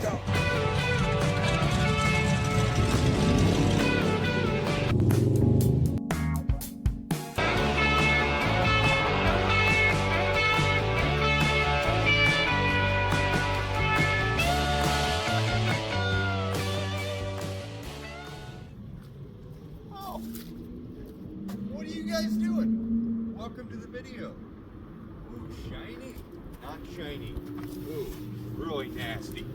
go. What are you guys doing? Welcome to the video. Ooh, shiny? Not shiny. Ooh, really nasty.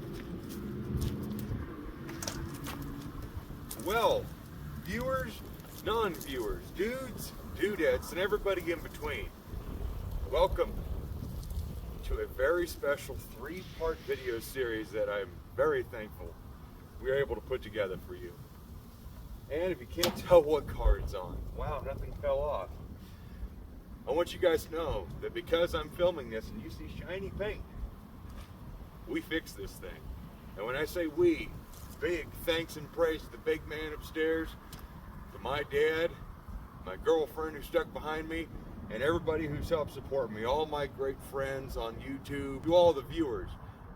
Well, viewers, non-viewers, dudes, dudettes, and everybody in between, welcome to a very special 3-part video series that I'm very thankful we are able to put together for you. And if you can't tell what car it's on, wow, nothing fell off. I want you guys to know that because I'm filming this and you see shiny paint, we fixed this thing. And when I say we, big thanks and praise to the big man upstairs, to my dad, my girlfriend who stuck behind me, and everybody who's helped support me, all my great friends on YouTube, to all the viewers.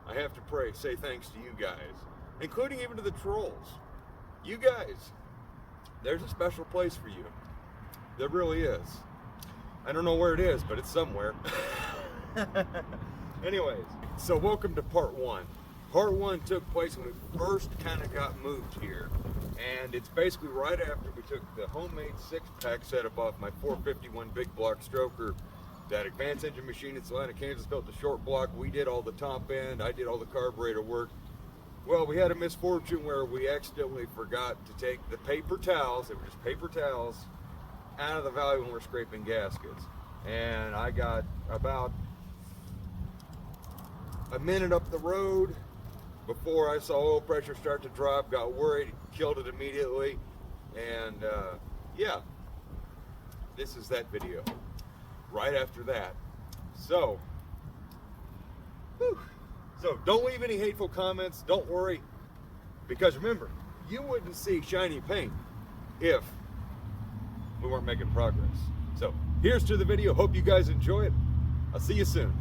I have to say thanks to you guys, including even to the trolls. You guys, there's a special place for you. There really is. I don't know where it is, but it's somewhere. Anyways, so welcome to part 1. Part 1 took place when we first kind of got moved here. And it's basically right after we took the homemade 6-pack setup off my 451 big block stroker. That advanced engine machine in Salina, Kansas built the short block. We did all the top end. I did all the carburetor work. Well, we had a misfortune where we accidentally forgot to take the paper towels, they were just paper towels, out of the valley when we're scraping gaskets. And I got about a minute up the road before I saw oil pressure start to drop, got worried, killed it immediately. And yeah, this is that video. Right after that. So, whew. So don't leave any hateful comments, don't worry, because remember, you wouldn't see shiny paint if we weren't making progress. So here's to the video, hope you guys enjoy it. I'll see you soon.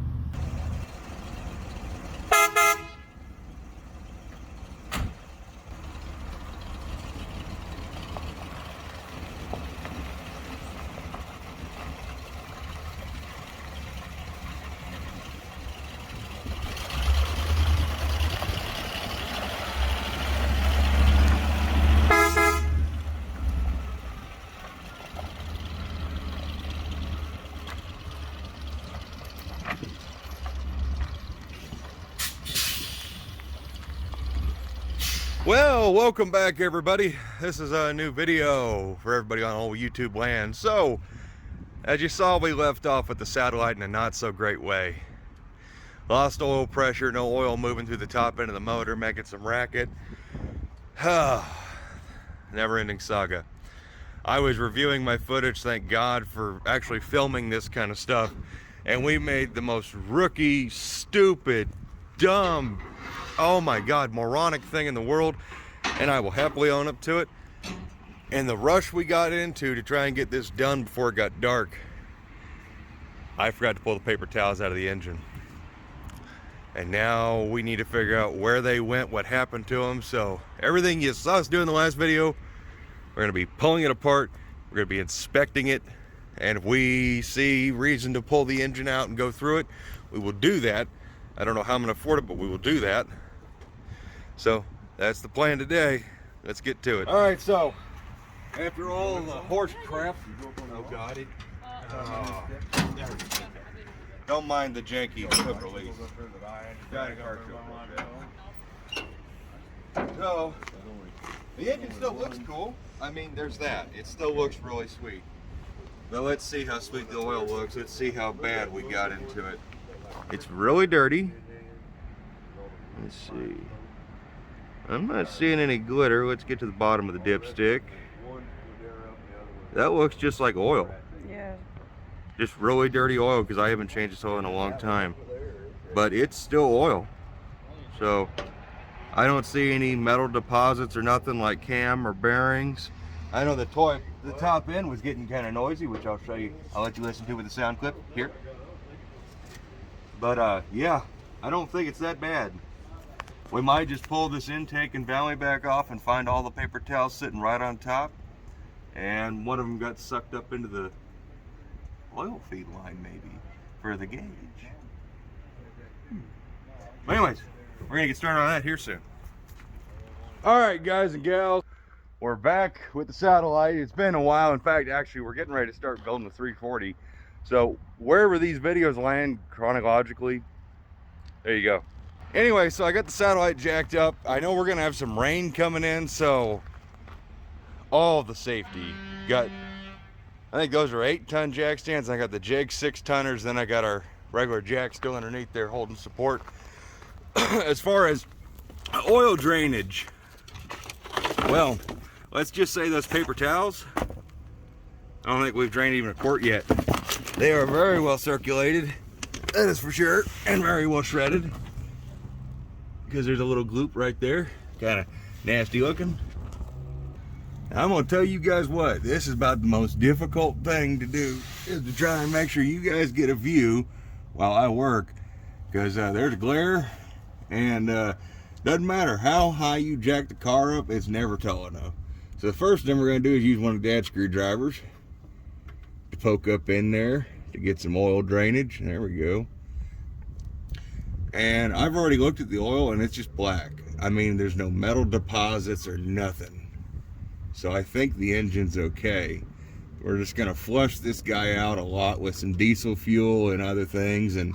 Well, welcome back everybody. This is a new video for everybody on old YouTube land. So, as you saw, we left off with the satellite in a not so great way. Lost oil pressure, no oil moving through the top end of the motor, making some racket. Never ending saga. I was reviewing my footage, thank God for actually filming this kind of stuff. And we made the most rookie, stupid, dumb, oh my God, moronic thing in the world, and I will happily own up to it. And the rush we got into to try and get this done before it got dark, I forgot to pull the paper towels out of the engine. And now we need to figure out where they went, what happened to them. So everything you saw us do in the last video, we're gonna be pulling it apart, we're gonna be inspecting it, and if we see reason to pull the engine out and go through it, we will do that. I don't know how I'm gonna afford it, but we will do that. So that's the plan today. Let's get to it. All right, so after all the horse crap, oh God, don't mind the janky hook release. So the engine still looks cool. I mean, there's that. It still looks really sweet. But let's see how sweet the oil looks. Let's see how bad we got into it. It's really dirty. Let's see. I'm not seeing any glitter. Let's get to the bottom of the dipstick. That looks just like oil. Yeah. Just really dirty oil because I haven't changed this oil in a long time. But it's still oil. So I don't see any metal deposits or nothing like cam or bearings. I know the top end was getting kind of noisy, which I'll show you. I'll let you listen to with the sound clip here. But yeah, I don't think it's that bad. We might just pull this intake and valley back off and find all the paper towels sitting right on top. And one of them got sucked up into the oil feed line maybe for the gauge. But anyways, we're gonna get started on that here soon. All right, guys and gals, we're back with the satellite. It's been a while. In fact, actually, we're getting ready to start building the 340. So wherever these videos land chronologically, there you go. Anyway, so I got the satellite jacked up. I know we're gonna have some rain coming in, so all the safety got, I think those are 8-ton jack stands. I got the jig 6-tonners, then I got our regular jack still underneath there holding support. As far as oil drainage, well, let's just say those paper towels, I don't think we've drained even a quart yet. They are very well circulated, that is for sure, and very well shredded, because there's a little gloop right there, kind of nasty looking. I'm gonna tell you guys what, this is about the most difficult thing to do, is to try and make sure you guys get a view while I work, because there's a glare, and doesn't matter how high you jack the car up, it's never tall enough. So the first thing we're gonna do is use one of Dad's screwdrivers to poke up in there to get some oil drainage. There we go. And I've already looked at the oil and it's just black. I mean, there's no metal deposits or nothing. So I think the engine's okay. We're just gonna flush this guy out a lot with some diesel fuel and other things and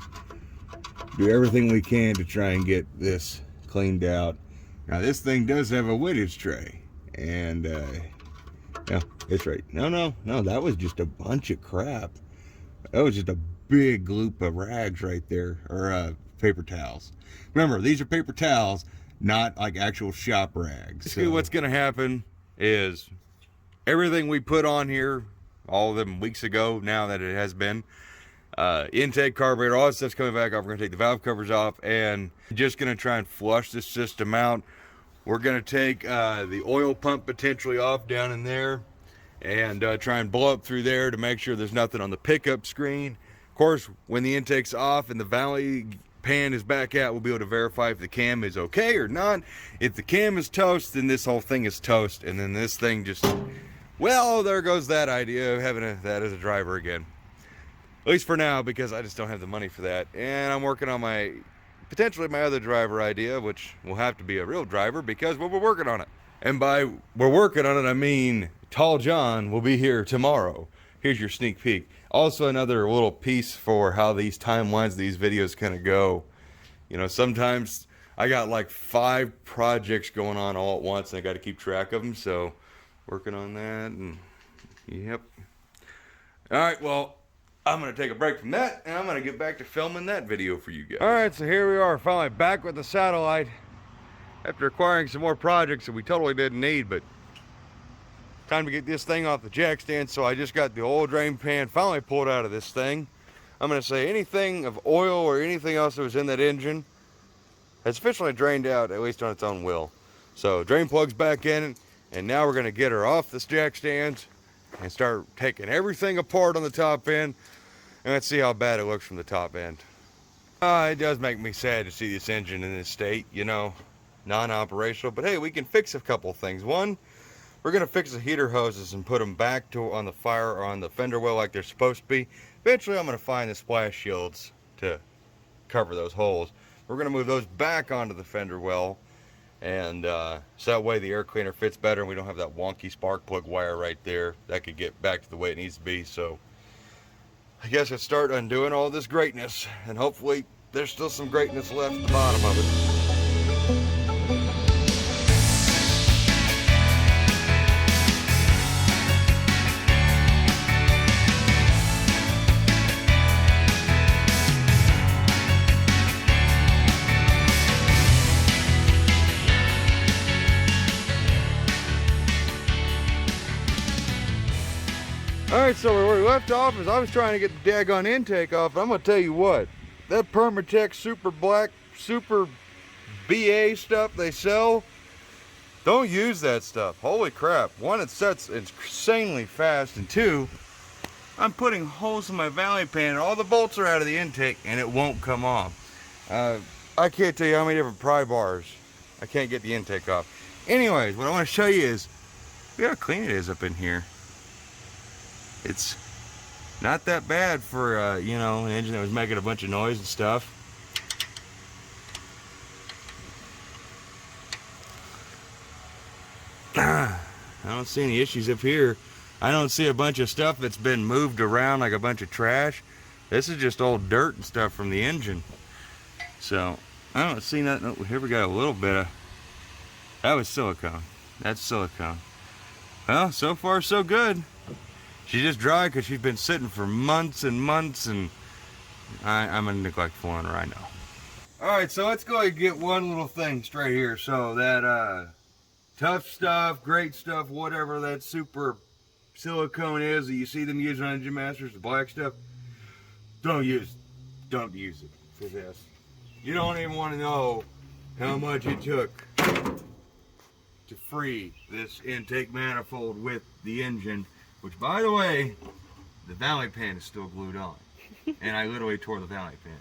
do everything we can to try and get this cleaned out. Now this thing does have a weightage tray, and yeah, it's right. No, that was just a bunch of crap. That was just a big gloop of rags right there, or paper towels. Remember, these are paper towels, not like actual shop rags. Basically, what's gonna happen is everything we put on here, all of them weeks ago, now that it has been, intake, carburetor, all that stuff's coming back off. We're gonna take the valve covers off and just gonna try and flush this system out. We're gonna take the oil pump potentially off down in there and try and blow up through there to make sure there's nothing on the pickup screen. Of course, when the intake's off and the valley pan is back out, we'll be able to verify if the cam is okay or not. If the cam is toast, then this whole thing is toast, and then this thing just, well, there goes that idea of having that as a driver again. At least for now, because I just don't have the money for that. And I'm working on potentially my other driver idea, which will have to be a real driver because we're working on it. And by we're working on it, I mean Tall John will be here tomorrow. Here's your sneak peek. Also another little piece for how these timelines of these videos kind of go. You know, sometimes I got like 5 projects going on all at once and I got to keep track of them. So working on that, and yep. All right, well, I'm going to take a break from that, and I'm going to get back to filming that video for you guys. All right, so here we are, finally back with the satellite after acquiring some more projects that we totally didn't need, but time to get this thing off the jack stand. So I just got the oil drain pan finally pulled out of this thing. I'm going to say anything of oil or anything else that was in that engine has officially drained out, at least on its own will. So drain plug's back in, and now we're going to get her off this jack stands and start taking everything apart on the top end. And let's see how bad it looks from the top end. It does make me sad to see this engine in this state, you know, non-operational. But hey, we can fix a couple things. One, we're going to fix the heater hoses and put them back on the fire or on the fender well like they're supposed to be. Eventually, I'm going to find the splash shields to cover those holes. We're going to move those back onto the fender well. And so that way the air cleaner fits better and we don't have that wonky spark plug wire right there. That could get back to the way it needs to be. So I guess I'll start undoing all this greatness, and hopefully there's still some greatness left at the bottom of it. Alright, so where we left off is I was trying to get the daggone intake off. I'm going to tell you what, that Permatex Super Black, Super BA stuff they sell, don't use that stuff. Holy crap. One, it sets insanely fast, and two, I'm putting holes in my valley pan and all the bolts are out of the intake and it won't come off. I can't tell you how many different pry bars I can't get the intake off. Anyways, what I want to show you is look how clean it is up in here. It's not that bad for you know, an engine that was making a bunch of noise and stuff. I don't see any issues up here. I don't see a bunch of stuff that's been moved around like a bunch of trash. This is just old dirt and stuff from the engine. So I don't see nothing. Oh, here we got a little bit of, that was silicone. That's silicone. Well, so far so good. She's just dry because she's been sitting for months and months, and I'm a neglectful owner, I know. Alright, so let's go ahead and get one little thing straight here. So that tough stuff, great stuff, whatever that super silicone is that you see them using on Engine Masters, the black stuff, don't use it for this. You don't even want to know how much it took to free this intake manifold with the engine, which, by the way, the valley pan is still glued on. And I literally tore the valley pan.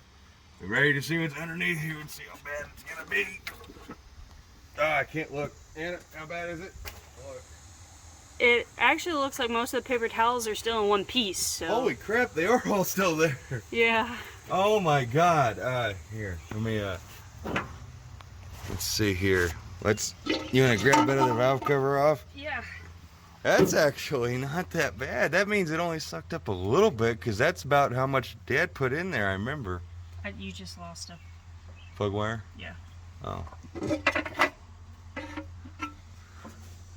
We're ready to see what's underneath here and see how bad it's gonna be. I can't look. Anna, how bad is it? Look. It actually looks like most of the paper towels are still in one piece. So. Holy crap, they are all still there. Yeah. Oh my God. Here, let me, let's see here. You wanna grab a bit of the valve cover off? Yeah. That's actually not that bad. That means it only sucked up a little bit, because that's about how much Dad put in there, I remember. You just lost a plug wire? Yeah. Oh.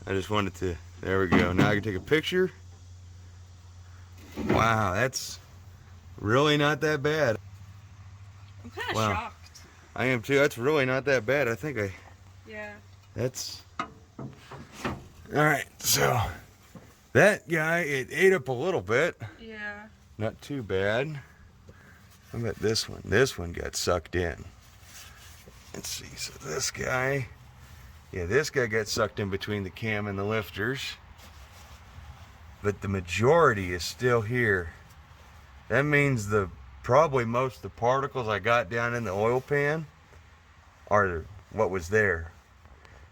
I just wanted to, there we go. Now I can take a picture. Wow, that's really not that bad. I'm kind of shocked. I am too. That's really not that bad. I think Yeah. That's... Alright, so that guy, it ate up a little bit. Yeah. Not too bad. How about this one? This one got sucked in. Let's see, so this guy, yeah, this guy got sucked in between the cam and the lifters. But the majority is still here. That means probably most of the particles I got down in the oil pan are what was there.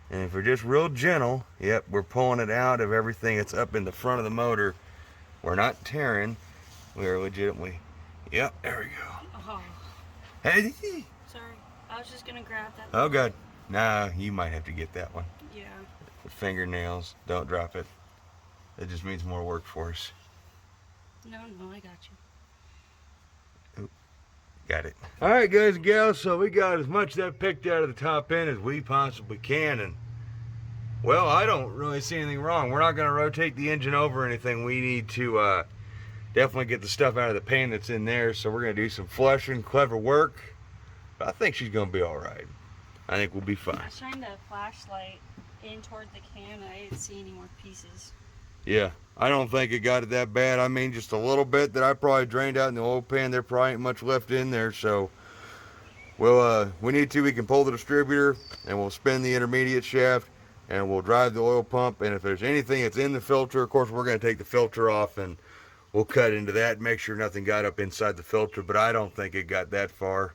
And if we're just real gentle, yep, we're pulling it out of everything that's up in the front of the motor. We're not tearing, we're legitimately, yep, there we go. Oh. Hey. Sorry, I was just gonna grab that. Oh God, nah, you might have to get that one. Yeah. The fingernails, don't drop it. It just means more work for us. No, I got you. Got it. All right, guys and gals, so we got as much of that picked out of the top end as we possibly can, and well, I don't really see anything wrong. We're not going to rotate the engine over or anything. We need to definitely get the stuff out of the pan that's in there, so we're going to do some flushing, clever work, but I think she's going to be all right. I think we'll be fine. I shined the flashlight in toward the can, and I didn't see any more pieces. Yeah, I don't think it got it that bad. I mean, just a little bit that I probably drained out in the oil pan. There probably ain't much left in there, so we need to. We can pull the distributor, and we'll spin the intermediate shaft, and we'll drive the oil pump. And if there's anything that's in the filter, of course, we're going to take the filter off, and we'll cut into that and make sure nothing got up inside the filter. But I don't think it got that far.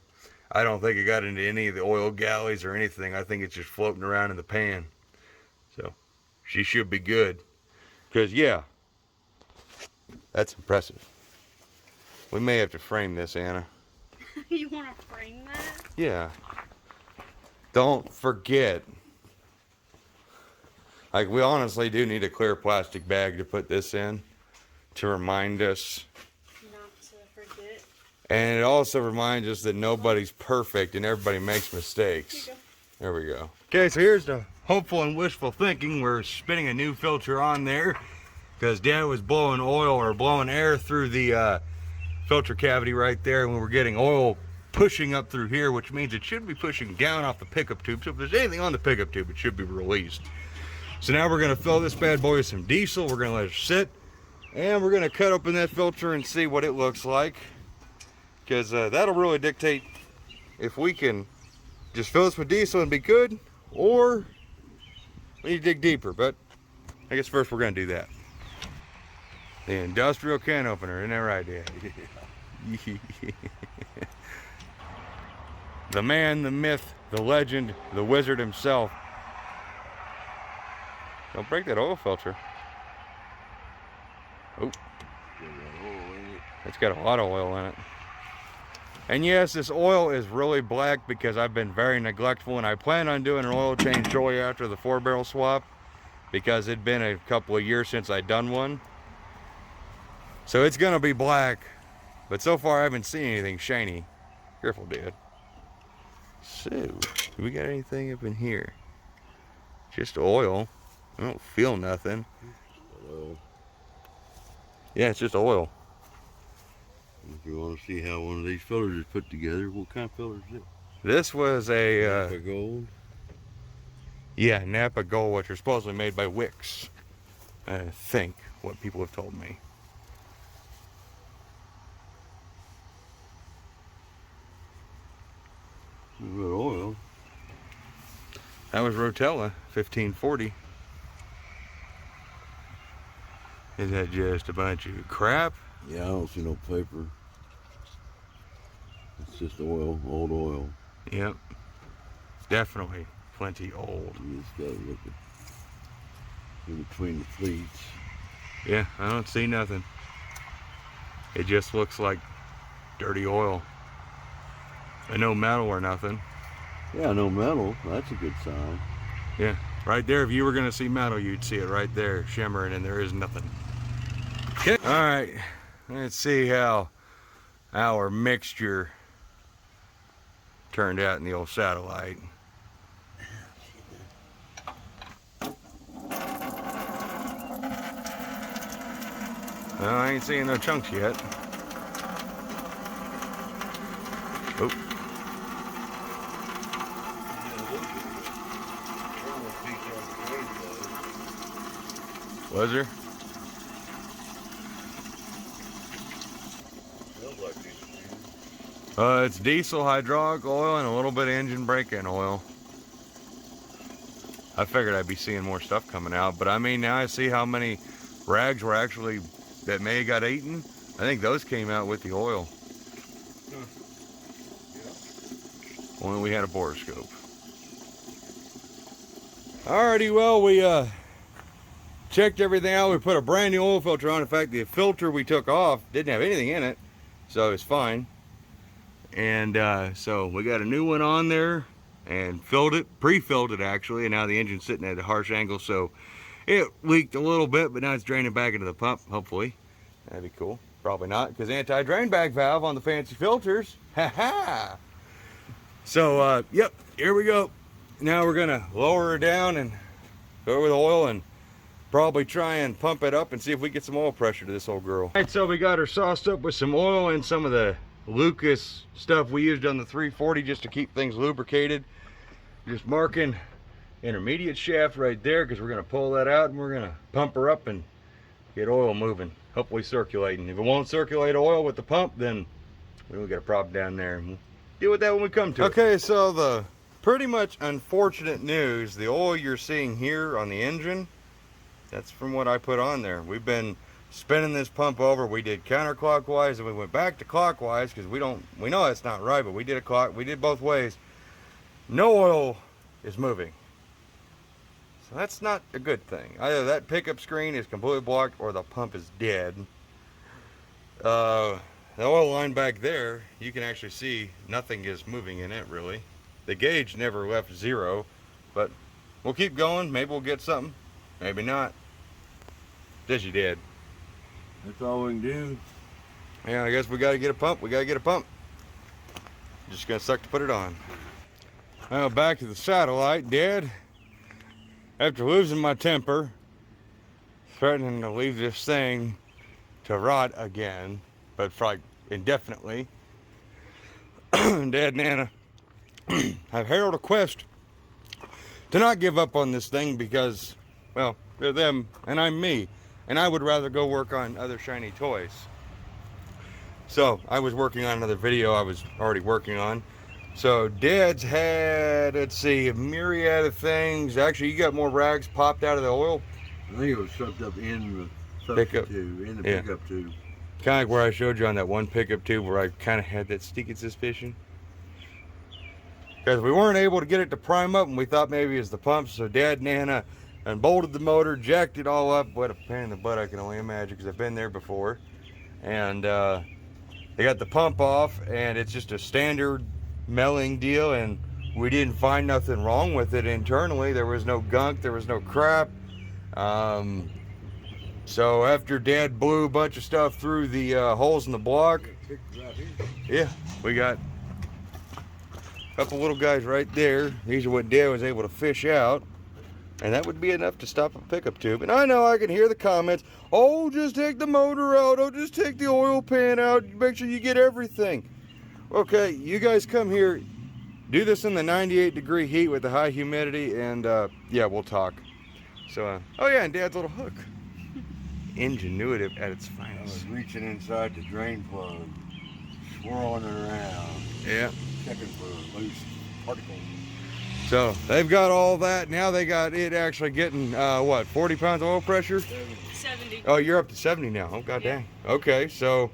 I don't think it got into any of the oil galleys or anything. I think it's just floating around in the pan. So she should be good. Because, yeah, that's impressive. We may have to frame this, Anna. You want to frame that? Yeah. Don't forget. Like, we honestly do need a clear plastic bag to put this in to remind us. Not to forget. And it also reminds us that nobody's perfect and everybody makes mistakes. There we go. Okay, so here's the hopeful and wishful thinking. We're spinning a new filter on there because Dad was blowing oil or blowing air through the filter cavity right there, and we were getting oil pushing up through here, which means it should be pushing down off the pickup tube. So if there's anything on the pickup tube, it should be released. So now we're going to fill this bad boy with some diesel. We're going to let it sit, and we're going to cut open that filter and see what it looks like, because that'll really dictate if we can just fill this with diesel and be good, or we need to dig deeper. But I guess first we're going to do that. The industrial can opener, isn't that right, Dad? The man, the myth, the legend, the wizard himself. Don't break that oil filter. Oh, it's got a lot of oil in it. And yes, this oil is really black because I've been very neglectful, and I plan on doing an oil change shortly after the 4-barrel swap because it'd been a couple of years since I'd done one. So it's gonna be black, but so far I haven't seen anything shiny. Careful, Dad. So, do we got anything up in here? Just oil. I don't feel nothing. Oil. Yeah, it's just oil. If you want to see how one of these fillers is put together, what kind of filler is it? This was a Napa Gold. yeah, Napa Gold, which are supposedly made by Wicks. I think what people have told me. Good oil. That was Rotella, 1540. Is that just a bunch of crap? Yeah, I don't see no paper. It's just oil, old oil. Yep. Definitely plenty old. You just gotta look at in between the fleets. Yeah, I don't see nothing. It just looks like dirty oil. And no metal or nothing. Yeah, no metal. That's a good sign. Yeah, right there, if you were gonna see metal, you'd see it right there, shimmering, and there is nothing. Okay. All right, let's see how our mixture turned out in the old satellite. Well, I ain't seeing no chunks yet. Oh. Was there? It's diesel hydraulic oil and a little bit of engine break-in oil. I figured I'd be seeing more stuff coming out, but I mean, now I see how many rags were actually that may have got eaten. I think those came out with the oil. Only we had a borescope. Alrighty, well, we checked everything out. We put a brand new oil filter on. In fact, the filter we took off didn't have anything in it, so it's fine. And so we got a new one on there and filled it, pre-filled it actually, and now the engine's sitting at a harsh angle, so it leaked a little bit, but now it's draining back into the pump, hopefully. That'd be cool. Probably not, because anti-drain bag valve on the fancy filters. Ha ha! So, yep, here we go. Now we're gonna lower her down and go with oil and probably try and pump it up and see if we get some oil pressure to this old girl. All right, so we got her sauced up with some oil and some of the Lucas stuff we used on the 340 just to keep things lubricated. Just marking intermediate shaft right there because we're going to pull that out and we're going to pump her up and get oil moving, hopefully circulating. If it won't circulate oil with the pump, then we'll get a problem down there and we'll deal with that when we come to it. Okay, so the pretty much unfortunate news, the oil you're seeing here on the engine, that's from what I put on there. We've been spinning this pump over. We did counterclockwise and we went back to clockwise because we know that's not right, but we did both ways. No oil is moving. So that's not a good thing. Either that pickup screen is completely blocked or the pump is dead. The oil line back there, you can actually see nothing is moving in it really. The gauge never left zero, but we'll keep going. Maybe we'll get something, maybe not. Says you did. That's all we can do. Yeah, I guess we gotta get a pump. We gotta get a pump. Just gonna suck to put it on. Well, back to the satellite, Dad. After losing my temper, threatening to leave this thing to rot again, but for like indefinitely, Dad and Nana have heralded a quest to not give up on this thing because, well, they're them and I'm me. And I would rather go work on other shiny toys. So I was working on another video I was already working on. So Dad's had, let's see, a myriad of things. Actually, you got more rags popped out of the oil. I think it was sucked up in the Pickup. tube, in the pickup tube. Kind of like where I showed you on that one pickup tube where I kind of had that sneaking suspicion. because we weren't able to get it to prime up, and we thought maybe it was the pump. So Dad and Nana unbolted the motor, jacked it all up. What a pain in the butt, I can only imagine, because I've been there before. And they got the pump off, and it's just a standard melling deal, and we didn't find nothing wrong with it internally. There was no gunk, there was no crap. So after Dad blew a bunch of stuff through the holes in the block, yeah, we got a couple little guys right there. These are what Dad was able to fish out, and that would be enough to stop a pickup tube. And I know I can hear the comments, oh, just take the motor out, oh, just take the oil pan out, make sure you get everything. Okay, you guys come here, do this in the 98-degree heat with the high humidity, and yeah, we'll talk. So, oh yeah, and Dad's little hook. Ingenuitive at its finest. I was reaching inside the drain plug, swirling it around. Yeah. Checking for loose particles. So they've got all that. Now they got it actually getting, what, 40 pounds of oil pressure? 70. Oh, you're up to 70 now. Oh, god dang. Okay, so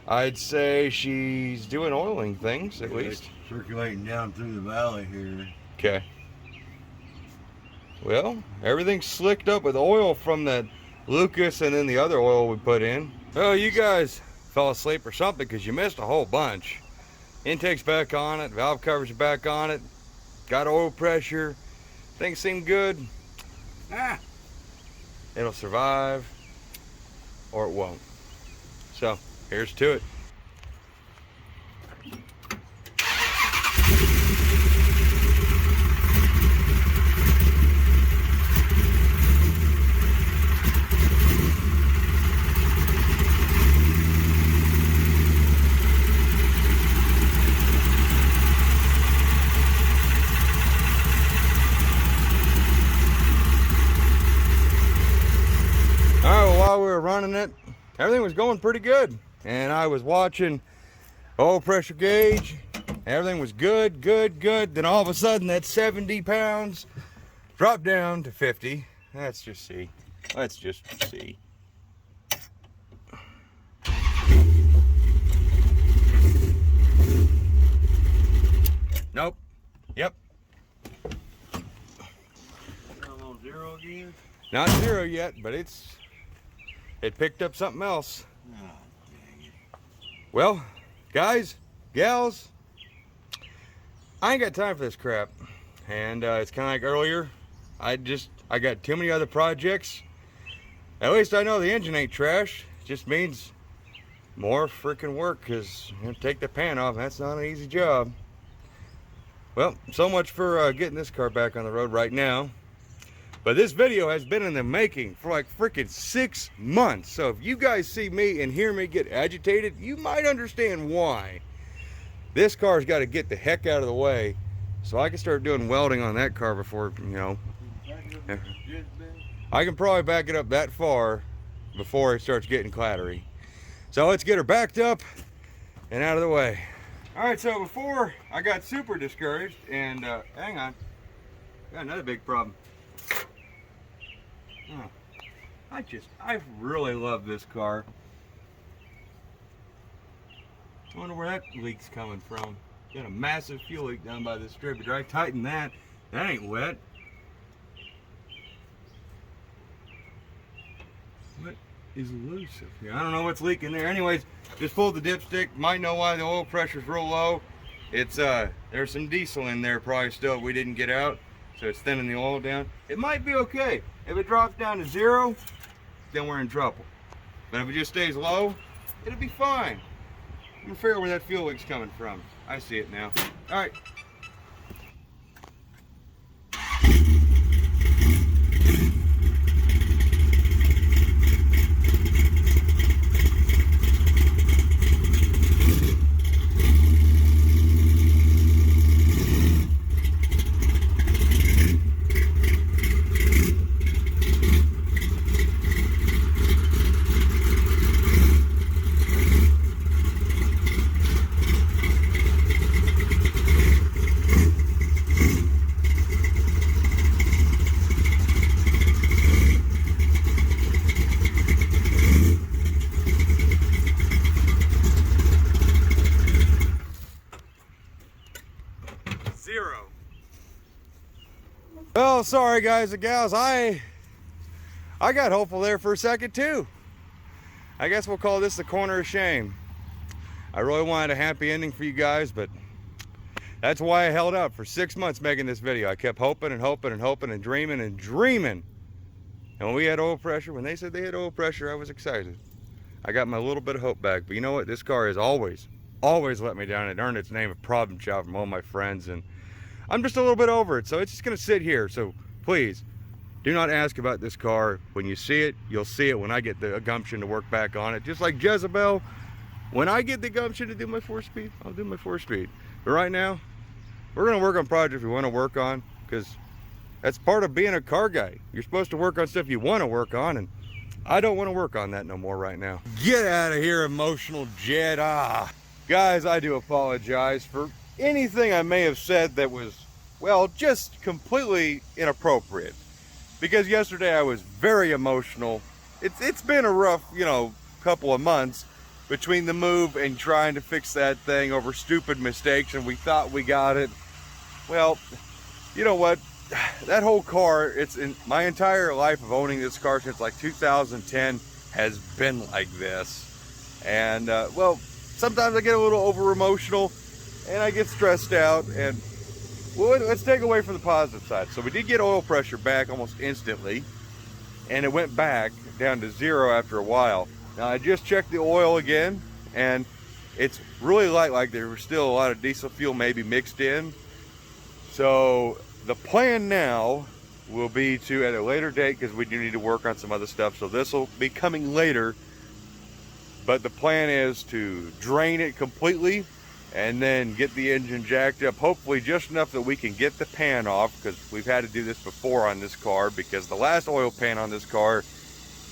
I'd say she's doing oiling things at least. Circulating down through the valley here. Okay. Well, everything's slicked up with oil from that Lucas and then the other oil we put in. Oh, you guys fell asleep or something because you missed a whole bunch. Intake's back on it, valve covers are back on it, got oil pressure, things seem good. It'll survive or it won't. So here's to it. While we were running it, everything was going pretty good, and I was watching oil pressure gauge. Everything was good. Then all of a sudden that 70 pounds dropped down to 50. Let's just see. Nope. Yep. I'm on zero again. Not zero yet, but it picked up something else. Oh, dang it. Well, guys, gals, I ain't got time for this crap. And it's kind of like earlier, I got too many other projects. At least I know the engine ain't trash. It just means more freaking work, because take the pan off, that's not an easy job. Well, so much for getting this car back on the road right now. But this video has been in the making for like freaking 6 months. So if you guys see me and hear me get agitated, you might understand why. This car's got to get the heck out of the way so I can start doing welding on that car before, you know. I can probably back it up that far before it starts getting clattery. So let's get her backed up and out of the way. All right, so before I got super discouraged, and hang on, got another big problem. Oh, I really love this car. I wonder where that leak's coming from. Got a massive fuel leak down by the distributor. I tightened that. That ain't wet. What is loose up here? I don't know what's leaking there. Anyways, just pulled the dipstick. Might know why the oil pressure's real low. It's there's some diesel in there probably still we didn't get out. So it's thinning the oil down. It might be okay. If it drops down to 0, then we're in trouble. But if it just stays low, it'll be fine. I'm gonna figure out where that fuel leak's coming from. I see it now. All right. Well, sorry guys and gals, I got hopeful there for a second too. I guess we'll call this the corner of shame. I really wanted a happy ending for you guys, but that's why I held out for 6 months making this video. I kept hoping and hoping and hoping and dreaming and dreaming. And when we had oil pressure, when they said they had oil pressure, I was excited. I got my little bit of hope back. But you know what? This car has always let me down. It earned its name of problem child from all my friends, and I'm just a little bit over it. So it's just gonna sit here. So please, do not ask about this car. When you see it, you'll see it when I get the gumption to work back on it. Just like Jezebel, when I get the gumption to do my 4-speed, I'll do my 4-speed. But right now, we're gonna work on projects we wanna work on, because that's part of being a car guy. You're supposed to work on stuff you wanna work on, and I don't wanna work on that no more right now. Get out of here, emotional Jedi. Guys, I do apologize for anything I may have said that was, well, just completely inappropriate. Because yesterday I was very emotional. It's been a rough, couple of months between the move and trying to fix that thing over stupid mistakes, and we thought we got it. Well, you know what? That whole car, it's in my entire life of owning this car since like 2010 has been like this. And well, sometimes I get a little over emotional and I get stressed out, and well, let's take away from the positive side. So we did get oil pressure back almost instantly, and it went back down to 0 after a while. Now I just checked the oil again, and it's really light, like there was still a lot of diesel fuel maybe mixed in. So the plan now will be to, at a later date, because we do need to work on some other stuff, so this will be coming later, but the plan is to drain it completely and then get the engine jacked up, hopefully just enough that we can get the pan off, because we've had to do this before on this car, because the last oil pan on this car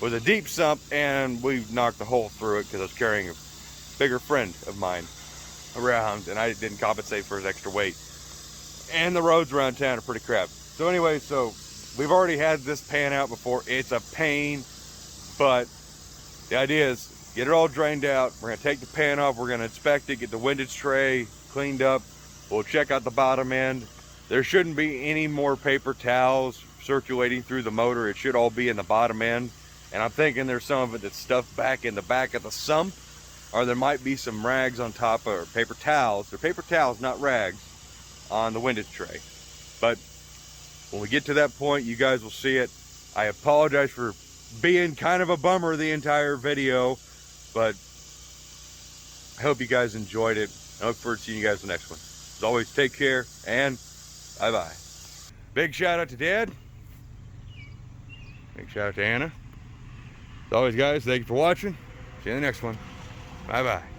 was a deep sump and we knocked a hole through it because I was carrying a bigger friend of mine around and I didn't compensate for his extra weight. And the roads around town are pretty crap. So anyway, so we've already had this pan out before. It's a pain, but the idea is get it all drained out. We're gonna take the pan off, we're gonna inspect it, get the windage tray cleaned up. We'll check out the bottom end. There shouldn't be any more paper towels circulating through the motor. It should all be in the bottom end. And I'm thinking there's some of it that's stuffed back in the back of the sump, or there might be some rags on top, or paper towels. They're paper towels, not rags, on the windage tray. But when we get to that point, you guys will see it. I apologize for being kind of a bummer the entire video, but I hope you guys enjoyed it. I look forward to seeing you guys in the next one. As always, take care and bye-bye. Big shout out to Dad. Big shout out to Anna. As always, guys, thank you for watching. See you in the next one. Bye-bye.